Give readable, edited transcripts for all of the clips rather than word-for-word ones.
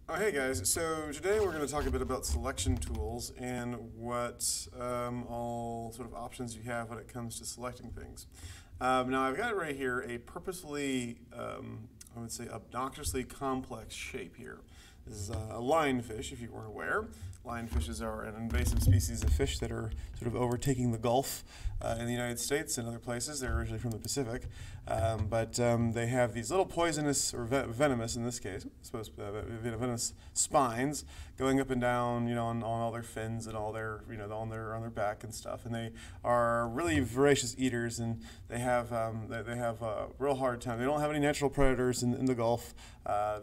Oh, hey guys. So today we're going to talk a bit about selection tools and what all sort of options you have when it comes to selecting things. Now I've got right here a purposefully, I would say, obnoxiously complex shape here. This is a lionfish, if you weren't aware. Lionfishes are an invasive species of fish that are sort of overtaking the Gulf in the United States and other places. They're originally from the Pacific, but they have these little poisonous, or venomous in this case, venomous spines going up and down, on all their fins and all their, on their back and stuff. And they are really voracious eaters, and they have a real hard time. They don't have any natural predators in the Gulf.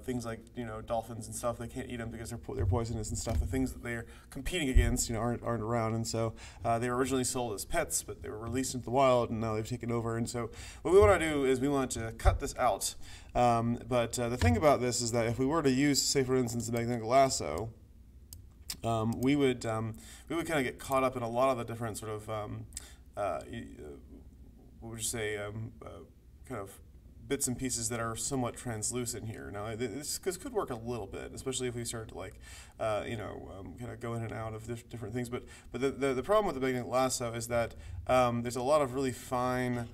Things like dolphins and stuff, they can't eat them because they're poisonous and stuff. The things that they're competing against aren't around, and so they were originally sold as pets, but they were released into the wild, and now they've taken over. And so what we want to do is we want to cut this out. But the thing about this is that if we were to use, say for instance, the magnetic lasso, we would kind of get caught up in a lot of the different sort of what would you say kind of bits and pieces that are somewhat translucent here. Now, this could work a little bit, especially if we start to kind of go in and out of different things. But the problem with the magnetic lasso is that there's a lot of really fine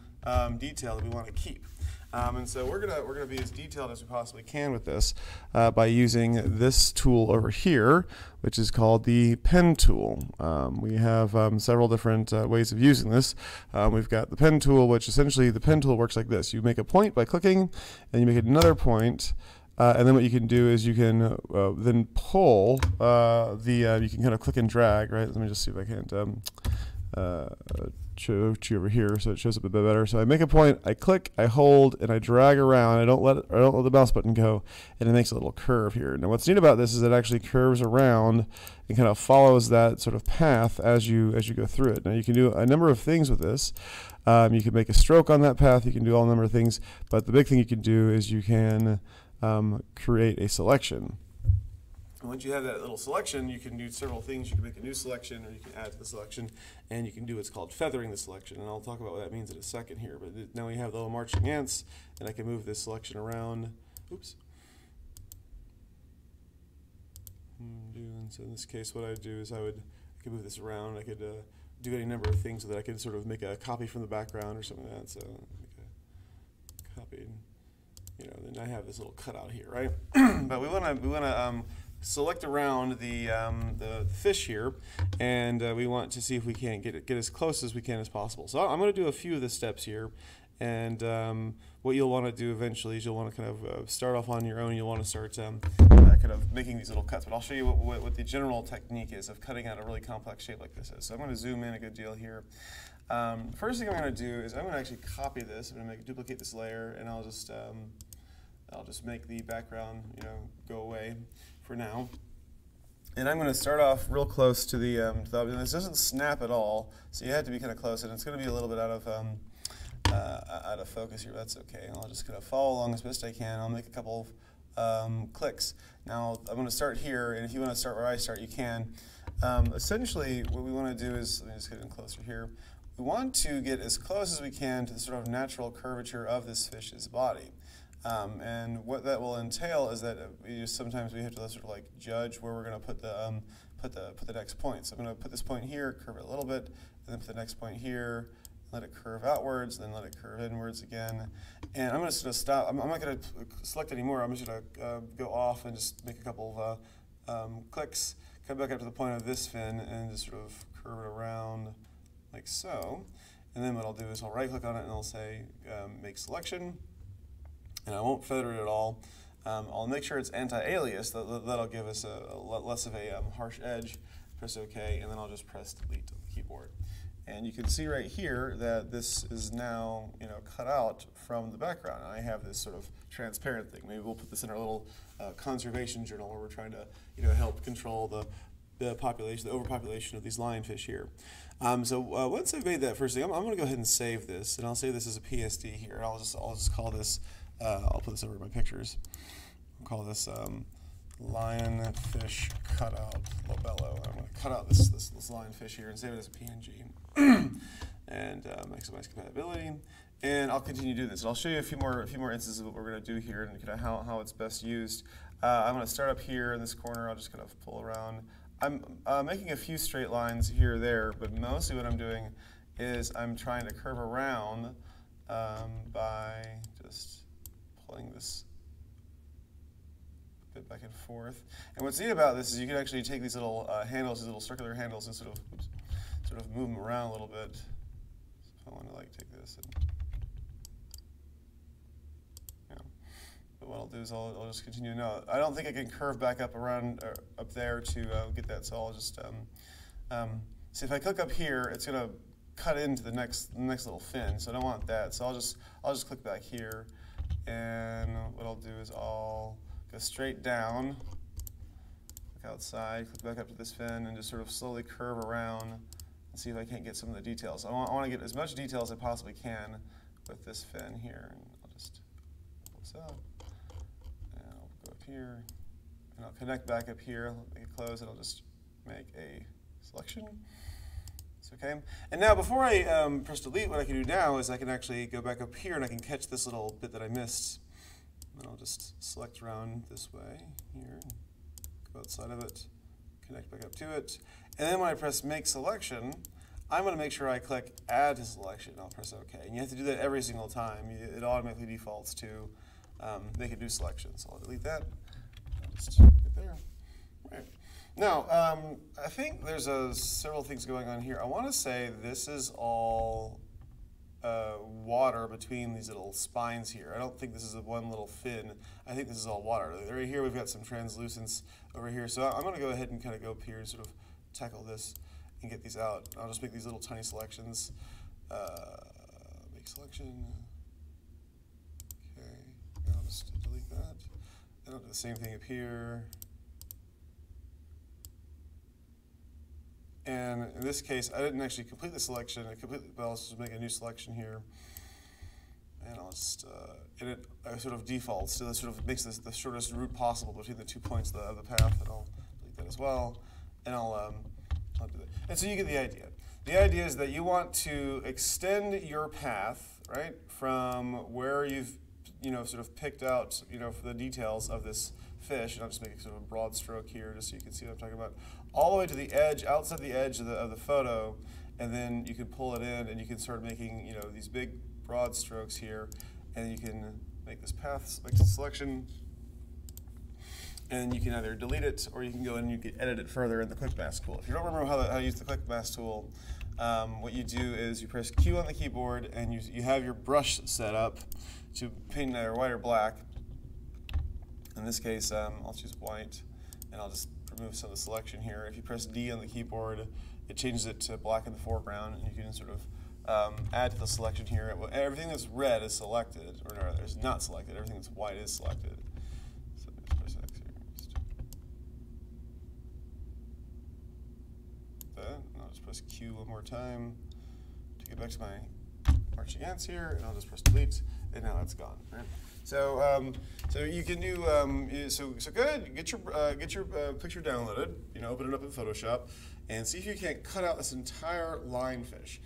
detail that we want to keep. And so we're gonna be as detailed as we possibly can with this by using this tool over here, which is called the pen tool. We have several different ways of using this. We've got the pen tool, which essentially the pen tool works like this. You make a point by clicking, and you make another point. And then what you can do is you can then pull you can kind of click and drag, right? Let me just see if I can't show you over here so it shows up a bit better. So I make a point, I click, I hold, and I drag around. I don't let the mouse button go, and it makes a little curve here. Now what's neat about this is it actually curves around and kind of follows that sort of path as you go through it. Now you can do a number of things with this. You can make a stroke on that path. You can do all a number of things, but the big thing you can do is you can create a selection. And once you have that little selection, you can do several things. You can make a new selection, or you can add to the selection, and you can do what's called feathering the selection. And I'll talk about what that means in a second here. But now we have the little marching ants, and I can move this selection around. Oops. So in this case, what I'd do is I could move this around. I could do any number of things so that I could sort of make a copy from the background or something like that. So make a copy, then I have this little cutout here, right? But we want to select around the fish here, and we want to see if we can get as close as we can as possible. So I'm going to do a few of the steps here, and what you'll want to do eventually is you'll want to kind of start off on your own. You'll want to start kind of making these little cuts, but I'll show you what the general technique is of cutting out a really complex shape like this is. So I'm going to zoom in a good deal here. First thing I'm going to do is I'm going to actually copy this. I'm going to duplicate this layer, and I'll just make the background go away for now. And I'm going to start off real close to the and this doesn't snap at all, so you have to be kind of close, and it's going to be a little bit out of focus here. That's okay. I'll just kind of follow along as best I can. I'll make a couple of clicks. Now I'm going to start here, and if you want to start where I start, you can. Essentially, what we want to do is, let me just get in closer here. We want to get as close as we can to the sort of natural curvature of this fish's body. And what that will entail is that sometimes we have to sort of like judge where we're going to put the next point. So I'm going to put this point here, curve it a little bit, and then put the next point here, let it curve outwards, then let it curve inwards again. And I'm just going to stop. I'm not going to select anymore. I'm just going to go off and just make a couple of clicks, come back up to the point of this fin, and just sort of curve it around like so. And then what I'll do is I'll right-click on it, and I'll say make selection. And I won't feather it at all. I'll make sure it's anti-alias. That'll give us a less of a harsh edge. Press OK, and then I'll just press delete on the keyboard. And you can see right here that this is now cut out from the background. And I have this sort of transparent thing. Maybe we'll put this in our little conservation journal where we're trying to help control the population, the overpopulation of these lionfish here. So once I've made that first thing, I'm going to go ahead and save this, and I'll save this as a PSD here. I'll just call this. I'll put this over my pictures. I'll call this lionfish cutout labello. I'm going to cut out this lionfish here and save it as a PNG. And maximize compatibility. And I'll continue doing this. And I'll show you a few more instances of what we're going to do here and kind of how it's best used. I'm going to start up here in this corner. I'll just kind of pull around. I'm making a few straight lines here or there, but mostly what I'm doing is I'm trying to curve around by just pulling this bit back and forth. And what's neat about this is you can actually take these little handles, these little circular handles, and sort of move them around a little bit. So if I want to like take this and but what I'll do is I'll just continue. No, I don't think I can curve back up around up there to get that. So I'll just see if I click up here, it's going to cut into the next little fin. So I don't want that. So I'll just click back here, and what I'll do is I'll go straight down, look outside, click back up to this fin, and just sort of slowly curve around and see if I can't get some of the details. I want to get as much detail as I possibly can with this fin here, and I'll just pull this out. Up here, and I'll connect back up here, make it close, and I'll just make a selection. It's okay. And now before I press delete, what I can do now is I can actually go back up here and I can catch this little bit that I missed. And I'll just select around this way here, go outside of it, connect back up to it. And then when I press make selection, I'm going to make sure I click add to selection. I'll press OK. And you have to do that every single time. It automatically defaults to make a new selection. So I'll delete that. I'll just get there. Right. Now, I think there's several things going on here. I want to say this is all water between these little spines here. I don't think this is a one little fin. I think this is all water. Right here we've got some translucence over here. So I'm going to go ahead and kind of go up here and sort of tackle this and get these out. I'll just make these little tiny selections. Make selection. I'll just delete that. And I'll do the same thing up here. And in this case, I didn't actually complete the selection. But I'll just make a new selection here. And I'll just, and it sort of defaults. So that sort of makes this the shortest route possible between the 2 points of the path. And I'll delete that as well. And I'll do that. And so you get the idea. The idea is that you want to extend your path, right, from where you've sort of picked out, for the details of this fish, and I'll just make a sort of a broad stroke here just so you can see what I'm talking about, all the way to the edge, outside the edge of the photo, and then you can pull it in and you can start making, these big broad strokes here, and you can make this path, make the selection, and you can either delete it or you can go in and you can edit it further in the Quick Mask tool. If you don't remember how to use the Quick Mask tool, what you do is you press Q on the keyboard and you have your brush set up to paint either white or black. In this case, I'll choose white, and I'll just remove some of the selection here. If you press D on the keyboard, it changes it to black in the foreground, and you can sort of add to the selection here. Everything that's red is selected, or no, it's not selected. Everything that's white is selected. So just press X here. That, and I'll just press Q one more time to get back to my marching ants here, and I'll just press delete. And now it's gone, right? So, so you can do so go ahead, get your picture downloaded. Open it up in Photoshop, and see if you can't cut out this entire lionfish.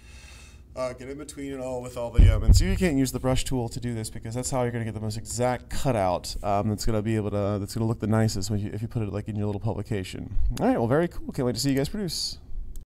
Get in between it all with all the and see if you can't use the brush tool to do this, because that's how you're going to get the most exact cutout. That's going to be able to look the nicest if you put it like in your little publication. All right, well, very cool. Can't wait to see you guys produce.